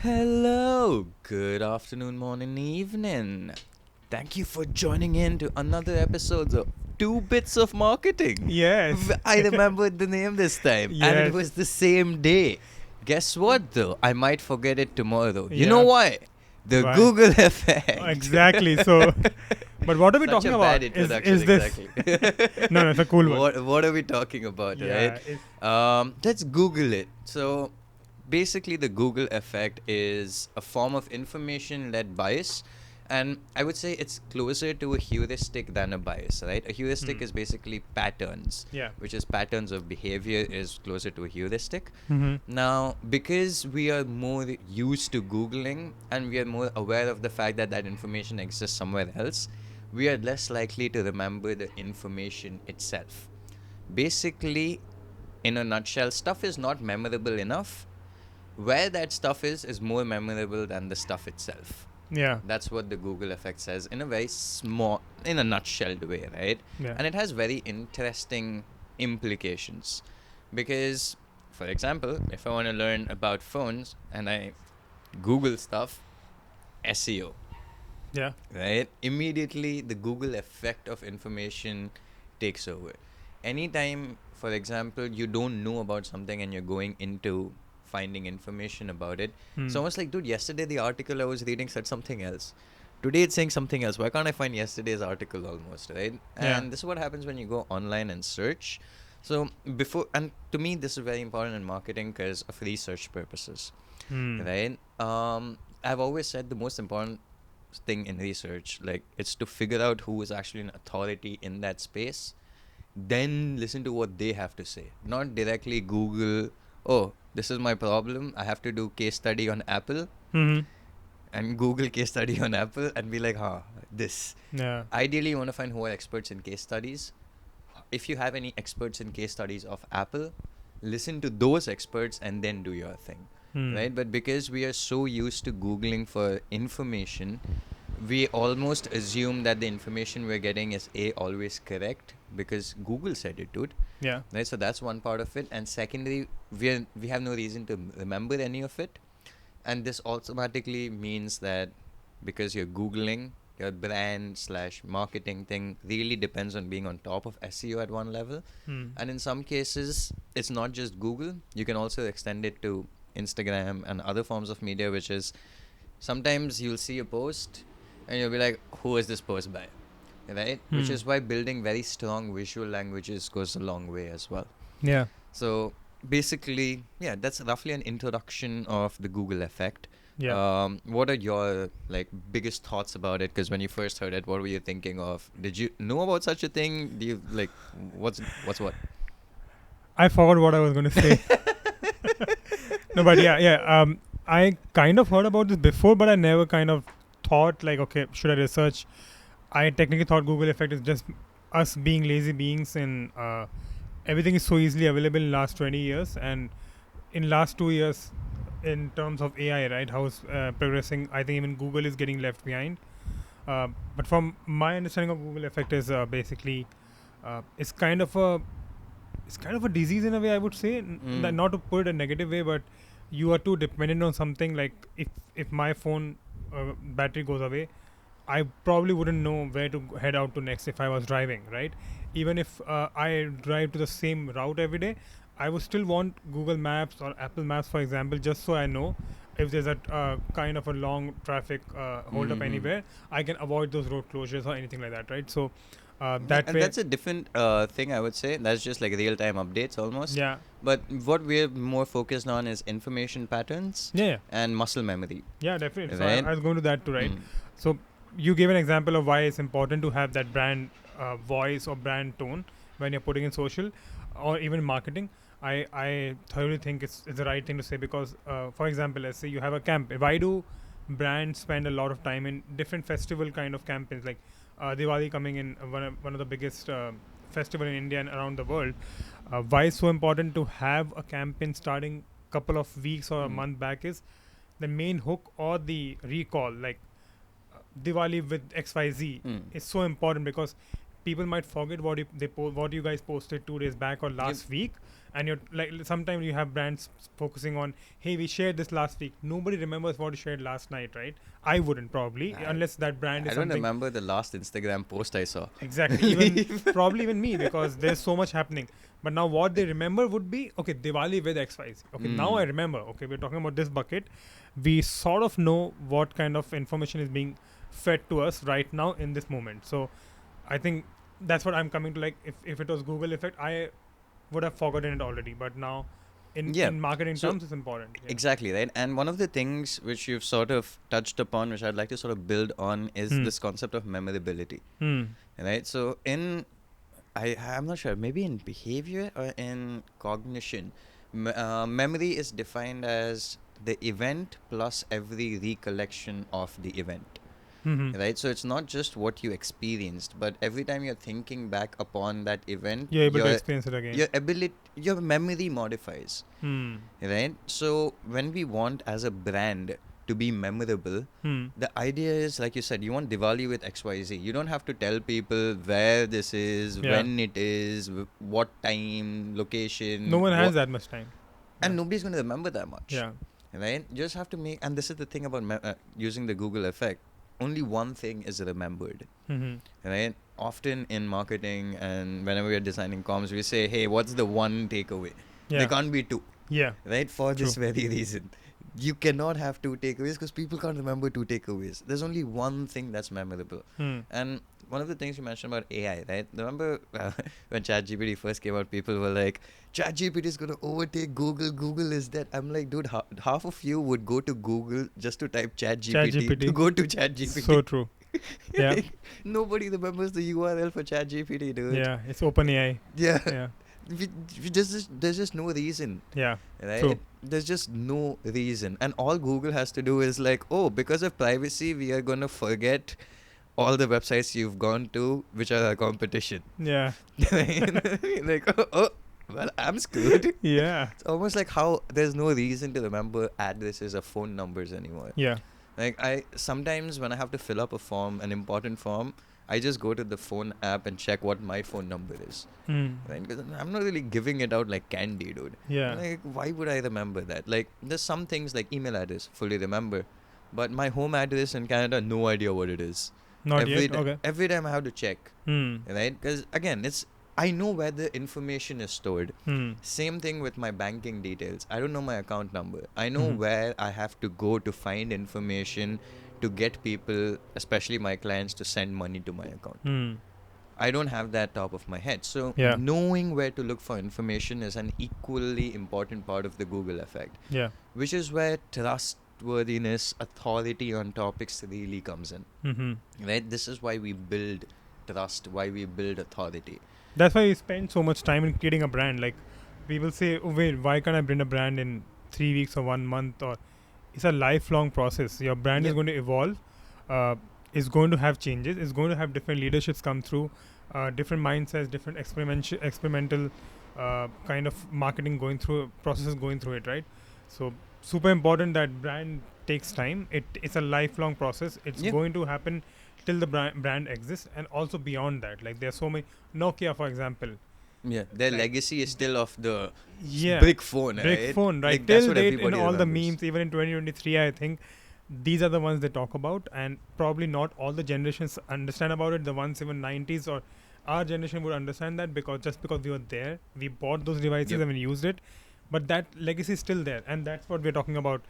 Hello, good afternoon, morning, evening. Thank you for joining in to another episode of Two Bits of Marketing. Yes. I remembered the name this time, and it Yes. was the same day. Guess what, though? I might forget it tomorrow. You know Yeah. why? The Why? Google effect. Exactly. So, but what are we Such talking a about? bad introduction, Is this? exactly. No, it's a cool one. What are we talking about, Yeah. right? Let's Google it. So, basically, the Google effect is a form of information-led bias, and I would say it's closer to a heuristic than a bias, right? A heuristic is basically patterns, Yeah. which is patterns of behavior is closer to a heuristic. Mm-hmm. Now, because we are more used to Googling and we are more aware of the fact that that information exists somewhere else, we are less likely to remember the information itself. Basically, in a nutshell, stuff is not memorable enough. Where that stuff is more memorable than the stuff itself. Yeah. That's what the Google effect says in a very small, in a nutshelled way, right? Yeah. And it has very interesting implications. Because, for example, if I want to learn about phones and I Google stuff, SEO, Yeah. right? Immediately, the Google effect of information takes over. Anytime, for example, you don't know about something and you're going into finding information about it, it's almost like, dude, yesterday the article I was reading said something else. Today it's saying something else. Why can't I find yesterday's article almost, right? Yeah. And this is what happens when you go online and search. So before, and to me, this is very important in marketing because of research purposes, right? I've always said the most important thing in research, like, it's to figure out who is actually an authority in that space, then listen to what they have to say, not directly Google, oh, this is my problem, I have to do case study on Apple, Mm-hmm. and Google case study on Apple and be like, this. Yeah. Ideally, you want to find who are experts in case studies. If you have any experts in case studies of Apple, listen to those experts and then do your thing. Right? But because we are so used to Googling for information, we almost assume that the information we're getting is always correct because Google said it, dude. Yeah. Right? So that's one part of it. And secondly, we have no reason to remember any of it. And this automatically means that because you're Googling, your brand/marketing thing really depends on being on top of SEO at one level. And in some cases, it's not just Google. You can also extend it to Instagram and other forms of media, which is sometimes you'll see a post and you'll be like, who is this post by? Right? Which is why building very strong visual languages goes a long way as well. Yeah. So basically, yeah, that's roughly an introduction of the Google effect. Yeah. What are your biggest thoughts about it? Because when you first heard it, what were you thinking of? Did you know about such a thing? Do you what's what? I forgot what I was going to say. No, but yeah. I kind of heard about this before, but I never kind of thought like, okay, should I research? I technically thought Google effect is just us being lazy beings, and everything is so easily available in last 20 years, and in last 2 years, in terms of AI, right, how it's progressing, I think even Google is getting left behind. But from my understanding of Google effect is basically it's kind of a disease in a way, I would say. Not to put it a negative way, but you are too dependent on something. Like if my phone battery goes away, I probably wouldn't know where to head out to next if I was driving, right? Even if I drive to the same route every day, I would still want Google Maps or Apple Maps, for example, just so I know if there's a kind of a long traffic hold up anywhere, I can avoid those road closures or anything like that, right? So that And way, that's a different thing, I would say. That's just like real-time updates almost. yeah, But what we're more focused on is information patterns yeah, and muscle memory. yeah, definitely. So Right? I was going to that too, right? So you gave an example of why it's important to have that brand voice or brand tone when you're putting in social or even marketing. I thoroughly think it's the right thing to say because, for example, let's say you have a camp. Why do brands spend a lot of time in different festival kind of campaigns like Diwali coming in, one of the biggest festival in India and around the world? Why it's so important to have a campaign starting couple of weeks or a month back is the main hook or the recall, like Diwali with XYZ is so important because people might forget what you guys posted 2 days back or last week, And you're like, sometimes you have brands focusing on, hey, we shared this last week. Nobody remembers what you shared last night, right? I wouldn't probably, unless that brand is I don't something. remember the last Instagram post I saw. Exactly. Even probably even me, because there's so much happening. But now what they remember would be, okay, Diwali with XYZ. Okay, now I remember. Okay, we're talking about this bucket. We sort of know what kind of information is being fed to us right now in this moment. So I think that's what I'm coming to. Like, if it was Google effect, I would have forgotten it already. But now in marketing So terms, it's important. Yeah. exactly, right? And one of the things which you've sort of touched upon, which I'd like to sort of build on, is this concept of memorability, right? So I'm not sure, maybe in behavior or in cognition, memory is defined as the event plus every recollection of the event. Right, so it's not just what you experienced, but every time you're thinking back upon that event, You're able to experience it again. your memory modifies. Right, so when we want as a brand to be memorable, the idea is, like you said, you want Diwali with XYZ. You don't have to tell people where this is, when it is, what time, location. No one has that much time, and nobody's going to remember that much. Yeah. Right, you just have to make, and this is the thing about using the Google effect. Only one thing is remembered, right? Often in marketing and whenever we're designing comms, we say, hey, what's the one takeaway? There can't be two. Right? For this very reason. You cannot have two takeaways because people can't remember two takeaways. There's only one thing that's memorable. And one of the things you mentioned about AI, right? Remember when ChatGPT first came out, people were like, ChatGPT is going to overtake Google. Google is dead. I'm like, dude, half of you would go to Google just to type ChatGPT to go to ChatGPT. So true. Yeah. Like, nobody remembers the URL for ChatGPT, dude. Yeah, it's OpenAI. Yeah. There's just no reason. Yeah. Right? True. There's just no reason. And all Google has to do is like, oh, because of privacy, we are going to forget all the websites you've gone to, which are our competition. Yeah. Like, oh, well, I'm screwed. Yeah. It's almost like how there's no reason to remember addresses or phone numbers anymore. Yeah. Like, sometimes when I have to fill up a form, an important form, I just go to the phone app and check what my phone number is. Right? Because I'm not really giving it out like candy, dude. Yeah. Like, why would I remember that? Like, there's some things like email address, fully remember. But my home address in Canada, no idea what it is. Not yet? Okay. Every time I have to check. Right? Because, again, I know where the information is stored. Same thing with my banking details. I don't know my account number. I know where I have to go to find information to get people, especially my clients, to send money to my account. I don't have that top of my head. So knowing where to look for information is an equally important part of the Google effect. Yeah. Which is where trustworthiness, authority on topics really comes in. Right? This is why we build trust, why we build authority. That's why we spend so much time in creating a brand. Like, people say, oh, wait, why can't I build a brand in 3 weeks or 1 month? Or it's a lifelong process. Your brand is going to evolve. Is going to have changes. It's going to have different leaderships come through, different mindsets, different experimental kind of marketing going through, processes going through it, right? So super important that brand takes time. It's a lifelong process. It's going to happen till the brand exists, and also beyond that. Like, there's so many. Nokia, for example. Yeah, their legacy is still of the Yeah. brick phone, right? Brick phone, right? Like, that's Till what date, in everybody all the remembers. memes, even in 2023, I think these are the ones they talk about, and probably not all the generations understand about it. The ones even 90s or our generation would understand that, because we were there, we bought those devices and we used it, but that legacy is still there, and that's what we're talking about.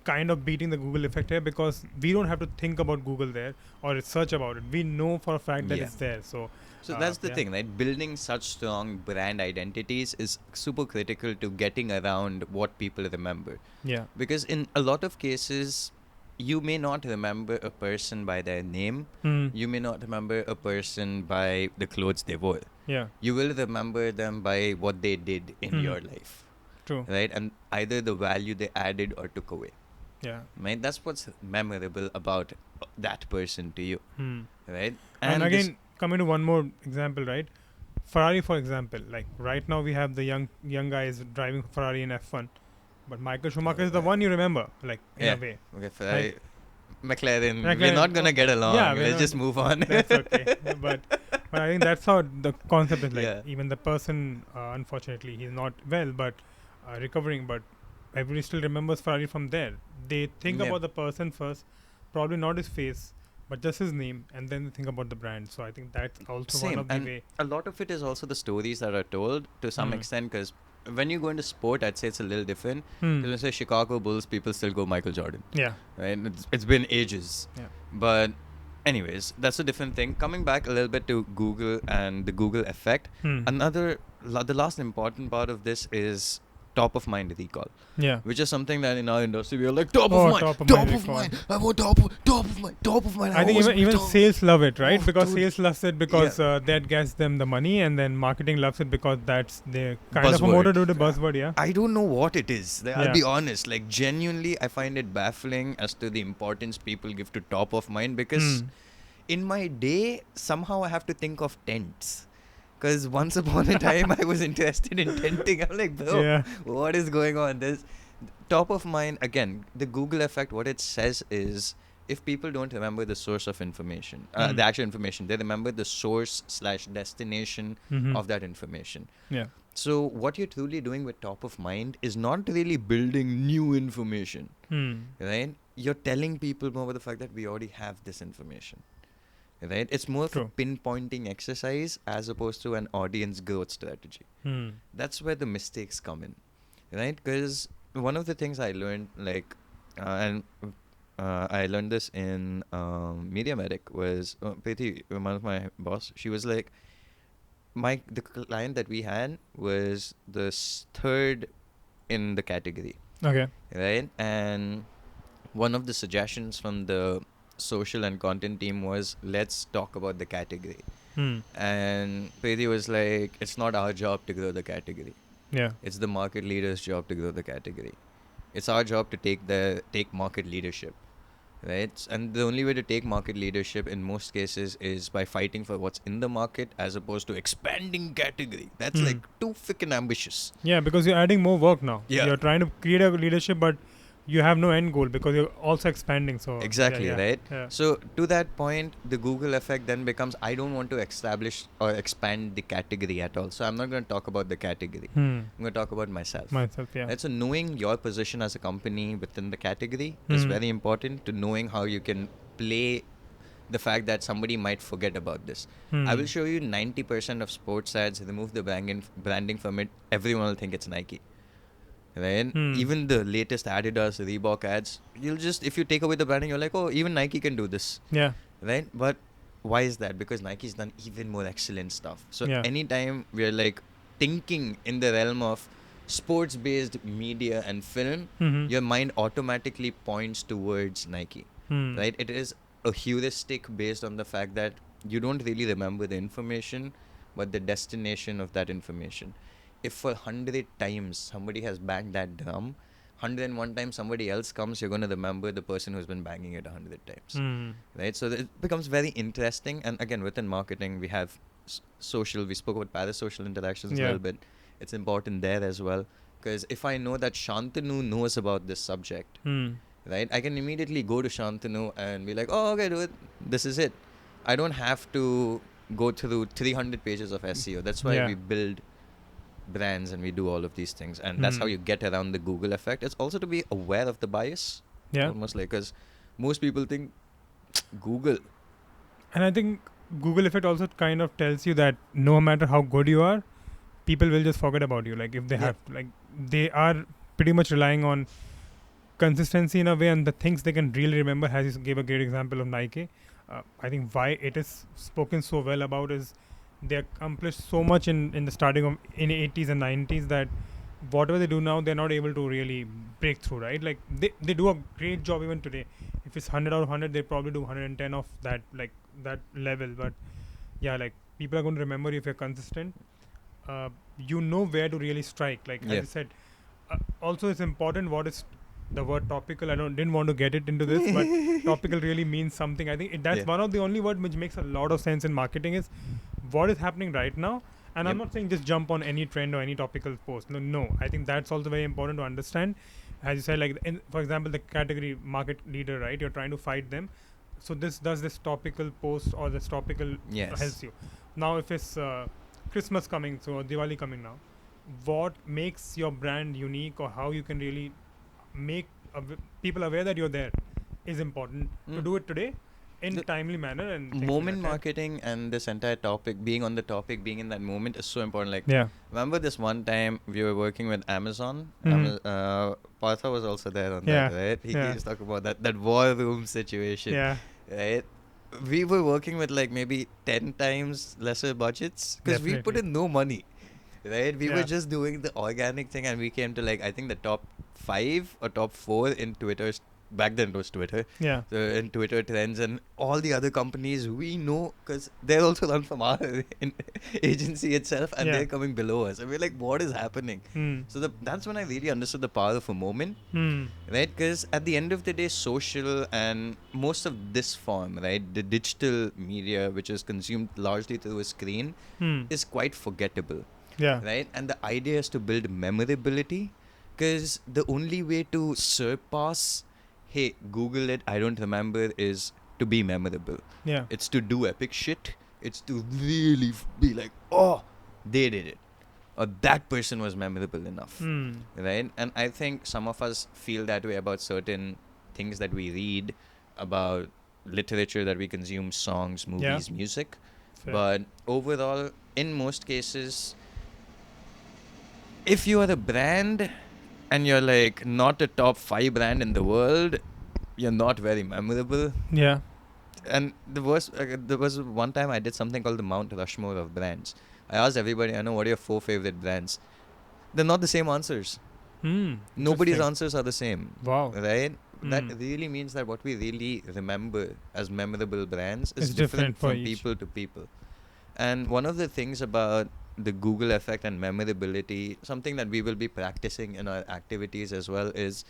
Kind of beating the Google effect here, because we don't have to think about Google there or search about it. We know for a fact that it's there. So that's the thing, right? Building such strong brand identities is super critical to getting around what people remember. Yeah. Because in a lot of cases, you may not remember a person by their name. You may not remember a person by the clothes they wore. Yeah. You will remember them by what they did in your life. True. Right? And either the value they added or took away. Yeah. Right? That's what's memorable about that person to you. Right? And again, coming to one more example, right? Ferrari, for example, like right now we have the young guys driving Ferrari in F1, but Michael Schumacher is the one you remember, like, in a way. Okay, Ferrari, Right. McLaren, we're not gonna get along. Yeah, Let's just move on. That's okay. But But I think that's how the concept is like. Yeah. Even the person, unfortunately, he's not well, but recovering. But everybody still remembers Ferrari from there. They think Yeah. about the person first, probably not his face, but just his name, and then they think about the brand. So I think that's also one Same, of the and way. a lot of it is also the stories that are told to some Hmm. extent. Because when you go into sport, I'd say it's a little different. Hmm. Because when you say Chicago Bulls, people still go Michael Jordan, Yeah. right? It's been ages. Yeah. But anyways, that's a different thing. Coming back a little bit to Google and the Google effect, Hmm. the last important part of this is top of mind recall, Yeah. which is something that in our industry we are like top Oh, of mind, top of top mind of recall. mind. I want top of mind, top of mind. I think always even top. sales love it, right? Oh, Because dude. sales loves it because that gets them the money, and then marketing loves it because that's their kind of a Buzzword. motor to the buzzword. Yeah. I don't know what it is. I'll Yeah. be honest. Like genuinely, I find it baffling as to the importance people give to top of mind. Because Hmm. in my day, somehow I have to think of tents. Because once upon a time, I was interested in tenting. I'm like, bro, Yeah. what is going on? There's top of mind again. The Google effect. What it says is, if people don't remember the source of information, Mm. the actual information, they remember the source / destination Mhm. of that information. Yeah. So what you're truly doing with top of mind is not really building new information, Hmm. right? You're telling people more about the fact that we already have this information, right? It's more of a True. pinpointing exercise as opposed to an audience growth strategy. Hmm. That's where the mistakes come in, right? Because one of the things I learned, and I learned this in Media Medic, was Preeti, one of my boss. She was like, the client that we had was the third in the category, Okay. right? And one of the suggestions from the social and content team was, let's talk about the category. Hmm. And Preeti was like, it's not our job to grow the category. Yeah. It's the market leader's job to grow the category. It's our job to take market leadership, right? And the only way to take market leadership in most cases is by fighting for what's in the market as opposed to expanding category. That's Hmm. like too freaking ambitious. Yeah, because you're adding more work now. Yeah. You're trying to create a leadership, but you have no end goal because you're also expanding. So Exactly, yeah, right? Yeah. So to that point, the Google effect then becomes, I don't want to establish or expand the category at all. So I'm not going to talk about the category. Hmm. I'm going to talk about myself. Myself. Yeah. Right? So knowing your position as a company within the category is Hmm. very important to knowing how you can play the fact that somebody might forget about this. Hmm. I will show you 90% of sports ads, remove the branding from it, everyone will think it's Nike. Right? Hmm. Even the latest Adidas, Reebok ads, if you take away the branding, you're like, oh, even Nike can do this. Yeah. Right? But why is that? Because Nike's done even more excellent stuff. So Yeah. anytime we're like thinking in the realm of sports-based media and film, Hmm. your mind automatically points towards Nike. Hmm. Right? It is a heuristic based on the fact that you don't really remember the information, but the destination of that information. If for 100 times somebody has banged that drum, 101 times somebody else comes, you're going to remember the person who's been banging it 100 times. Hmm. Right? So it becomes very interesting. And again, within marketing, we have social, we spoke about parasocial interactions a Yeah. little bit. It's important there as well. Because if I know that Shantanu knows about this subject, Hmm. right, I can immediately go to Shantanu and be like, oh, okay, dude, this is it. I don't have to go through 300 pages of SEO. That's why Yeah. we build brands and we do all of these things. And that's how Hmm. you get around the Google effect. It's also to be aware of the bias. Yeah. Almost like, because most people think Google. And I think Google effect also kind of tells you that no matter how good you are, people will just forget about you. Like if they Yeah. have, like they are pretty much relying on consistency in a way, and the things they can really remember. As you gave a great example of Nike, I think why it is spoken so well about is they accomplished so much in the starting of in 80s and 90s that whatever they do now, they're not able to really break through, right? Like they do a great job even today. If it's 100 out of 100, they probably do 110 of that, like that level. But yeah, like people are going to remember you if you're consistent. You know where to really strike. Like Yeah. as you said, also it's important what is the word topical. Didn't want to get it into this, but topical really means something. I think that's Yeah. one of the only word which makes a lot of sense in marketing is what is happening right now. And I'm Yep. not saying just jump on any trend or any topical post. No. I think that's also very important to understand. As you said, like for example, the category market leader, right? You're trying to fight them. so this topical post or this topical Yes. helps you. Now, if it's Christmas coming, so Diwali coming now, what makes your brand unique, or how you can really make people aware that you're there, is important to Mm. do it today in The timely manner and things like moment that, yeah. marketing and this entire topic, being on the topic, being in that moment is so important. Like, Yeah. remember this one time we were working with Amazon? Mhm. Partha was also there on Yeah. that, right? He Yeah. was talking about that war room situation, Yeah. right? We were working with like maybe 10 times lesser budgets because we put Definitely. in no money, right? We were Yeah. just doing the organic thing, and we came to like, I think the top 5 or top 4 in Twitter's. Back then it was Twitter, Yeah. so in Twitter trends, and all the other companies we know because they're also run from our agency itself, and Yeah. they're coming below us, and we're like, what is happening? Hmm. So that's when I really understood the power of a moment, Hmm. right? Because at the end of the day, social and most of this form, right, the digital media which is consumed largely through a screen, Hmm. is quite forgettable, Yeah. right? And the idea is to build memorability, because the only way to surpass, hey, Google it, I don't remember, is to be memorable. Yeah. It's to do epic shit. It's to really be like, oh, they did it, or that person was memorable enough, Hmm. right? And I think some of us feel that way about certain things that we read, about literature that we consume, songs, movies, music. Fair. But overall, in most cases, if you are a brand and you're like not a top 5 brand in the world, you're not very memorable. Yeah. And there was one time I did something called the Mount Rushmore of brands. I asked everybody, I know, what are your 4 favorite brands? They're not the same answers. Hmm. Nobody's Interesting. answers are the same, Wow. right? That Hmm. really means that what we really remember as memorable brands is It's different for from each. people to people. And one of the things about the Google effect and memorability, something that we will be practicing in our activities as well, is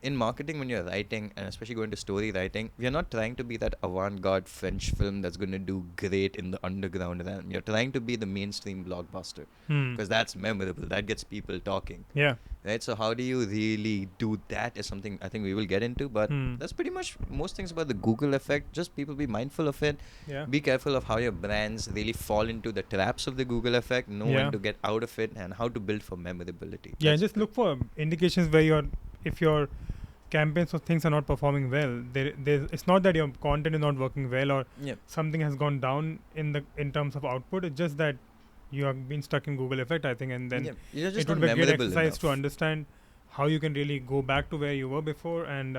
in marketing, when you're writing, and especially going to story writing, we are not trying to be that avant-garde French film that's going to do great in the underground realm. You're trying to be the mainstream blockbuster, Hmm. because that's memorable. That gets people talking, Yeah. right? So how do you really do that is something I think we will get into. But Hmm. that's pretty much most things about the Google effect. Just people be mindful of it. Yeah. Be careful of how your brands really fall into the traps of the Google effect. Know Yeah. when to get out of it and how to build for memorability. Yeah, That's just look for indications where if your campaigns or things are not performing well, it's not that your content is not working well or Yep. something has gone down in terms of output. It's just that you have been stuck in Google effect, I think, and then Yep. You're just it would not be a great memorable exercise to enough. understand how you can really go back to where you were before. And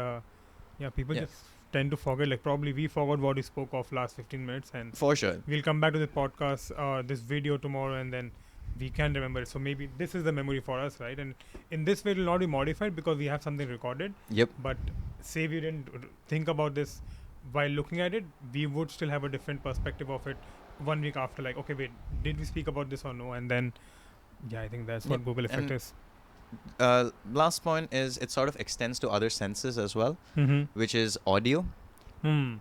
yeah, people Yeah. just tend to forget. Like probably we forgot what we spoke of last 15 minutes, and For sure. we'll come back to the podcast, this video tomorrow, and then we can remember it. So maybe this is the memory for us, right? And in this way, it will not be modified because we have something recorded. Yep. But say we didn't think about this while looking at it, we would still have a different perspective of it 1 week after. Like, okay, wait, did we speak about this or no? And then, yeah, I think that's what Yep. Google effect And is. Last point is it sort of extends to other senses as well, Mm-hmm. which is audio. Hmm.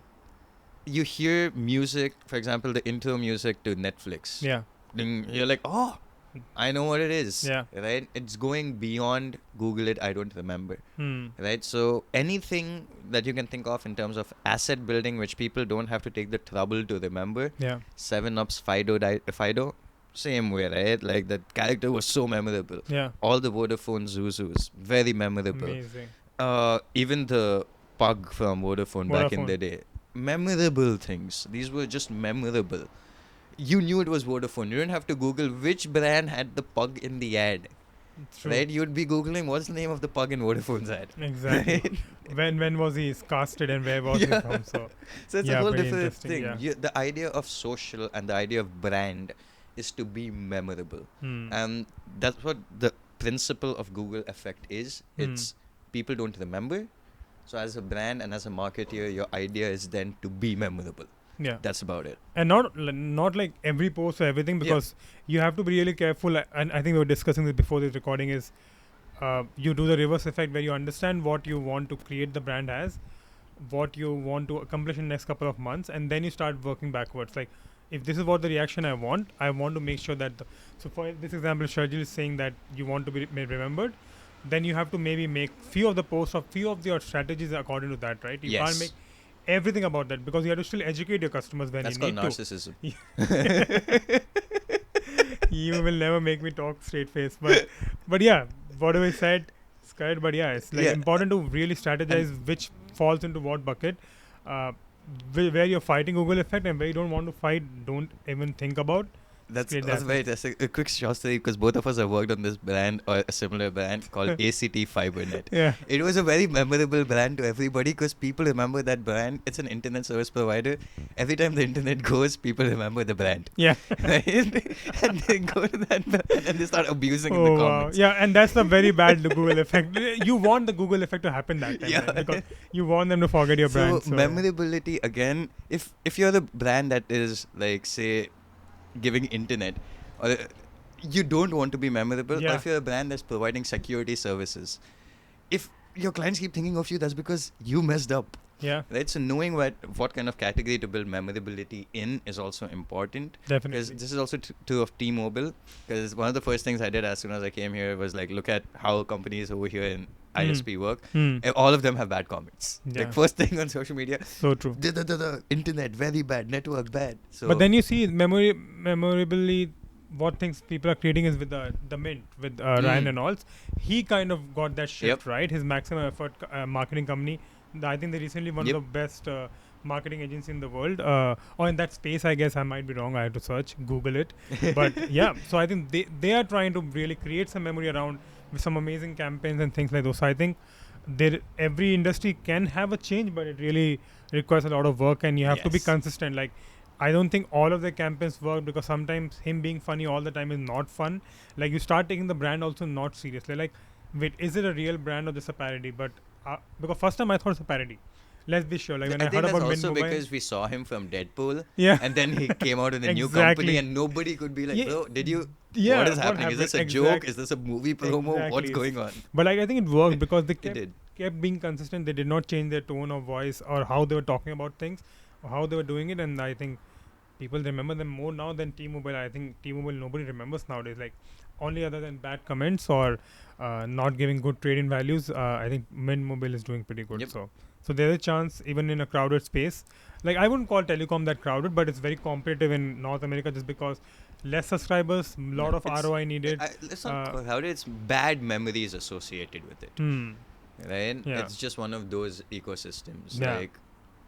You hear music, for example, the intro music to Netflix. Yeah. Ding, you're like, oh, I know what it is. Yeah. Right? It's going beyond Google it, I don't remember. Hmm. Right? So anything that you can think of in terms of asset building, which people don't have to take the trouble to remember. Yeah. 7-Up's Fido, same way, right? Like that character was so memorable. Yeah. All the Vodafone Zuzus, very memorable. Amazing. Even the pug from Vodafone back in Vodafone. the day. Memorable things. These were just memorable. You knew it was Vodafone. You didn't have to Google which brand had the pug in the ad. True. Right? You'd be Googling what's the name of the pug in Vodafone's ad. Exactly. when was he casted and where was he Yeah. from? So So it's Yeah, a whole pretty different interesting, thing. yeah. The idea of social and the idea of brand is to be memorable. hmm. And that's what the principle of Google effect is. It's people don't remember. So as a brand and as a marketeer, your idea is then to be memorable. Yeah. That's about it. And not like every post or everything, Yeah. because you have to be really careful. And I think we were discussing this before this recording is you do the reverse effect where you understand what you want to create the brand as, what you want to accomplish in the next couple of months, and then you start working backwards. Like if this is what the reaction I want to make sure that so for this example, Sharjil is saying that you want to be remembered, then you have to maybe make few of the posts or few of your strategies according to that, right? You can't Yes. make everything about that, because you have to still educate your customers when That's you called need narcissism. You will never make me talk straight face, but yeah, whatever I said, it's correct. But yeah, it's like Yeah. important to really strategize which falls into what bucket. Uh, where you're fighting Google effect and where you don't want to fight, don't even think about. That's Create that very interesting. A quick short story, because both of us have worked on this brand or a similar brand called ACT FiberNet. Yeah. It was a very memorable brand to everybody because people remember that brand. It's an internet service provider. Every time the internet goes, people remember the brand. Yeah. Right? And they go to that brand and they start abusing in the Oh wow. comments. Yeah, and that's the very bad Google effect. You want the Google effect to happen that time, Yeah. right? Because you want them to forget your brand. So memorability again. If you're the brand that is like, say, giving internet, or you don't want to be memorable, or if you're a brand that's providing security services, if your clients keep thinking of you, that's because you messed up. Yeah. Right. So knowing what kind of category to build memorability in is also important. Definitely. Because this is also true of T-Mobile. Because one of the first things I did as soon as I came here was like look at how companies over here in ISP work. All of them have bad comments. Yeah. Like first thing on social media. So true. The internet very bad, network bad. So But then you see memorably what things people are creating is with the Mint, with Ryan Reynolds. He kind of got that shift, right? His maximum effort marketing company. I think they recently one of the best marketing agency in the world. Or in that space, I guess I might be wrong. I have to search, Google it. But yeah, so I think they are trying to really create some memory around with some amazing campaigns and things like those. So I think every industry can have a change, but it really requires a lot of work, and you have to be consistent. Like, I don't think all of the campaigns work because sometimes him being funny all the time is not fun. Like, you start taking the brand also not seriously. Like, wait, is it a real brand or just a parody? But because first time I thought it's a parody. Let's be sure. Like when I heard about Mint also Mobile, because we saw him from Deadpool, yeah, and then he came out in a new company, and nobody could be like, bro, did you? Yeah, what is happening? Is this a joke? Is this a movie promo? What's going on? But like I think it worked because they kept being consistent. They did not change their tone of voice or how they were talking about things or how they were doing it, and I think people remember them more now than T-Mobile. I think T-Mobile nobody remembers nowadays. Like only other than bad comments or not giving good trade-in values. I think Mint Mobile is doing pretty good. So there's a chance even in a crowded space. Like I wouldn't call telecom that crowded, but it's very competitive in North America just because less subscribers, lot of ROI needed. Let's not call it crowded. It's bad memories associated with it. Right? Yeah. It's just one of those ecosystems. Yeah. Like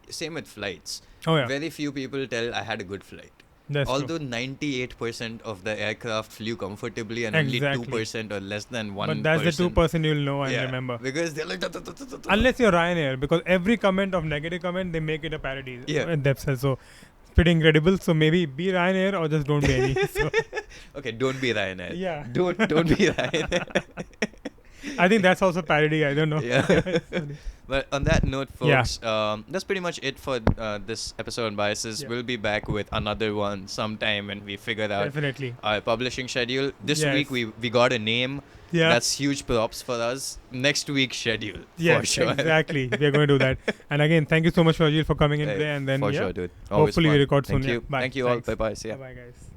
same with flights. Oh yeah. Very few people tell I had a good flight. That's Although true. 98% of the aircraft flew comfortably and only 2% or less than 1%. But that's the 2% you'll know and remember. Because they're like... Unless you're Ryanair, because every comment of negative comment, they make it a parody. Yeah. Themselves. So it's pretty incredible. So maybe be Ryanair or just don't be any. So. Okay, don't be Ryanair. Yeah. Don't be Ryanair. I think that's also parody. I don't know. Yeah. But on that note, folks, that's pretty much it for this episode on biases. We'll be back with another one sometime when we figure out our publishing schedule. This week we got a name. Yeah. That's huge props for us. Next week's schedule. Yeah, for sure. Exactly. We are going to do that. And again, thank you so much, Rajil, for coming in today. And then for sure, dude. Always hopefully fun. we record soon. Thank you. Bye. Thank you all. Bye-bye. See ya. Bye, guys.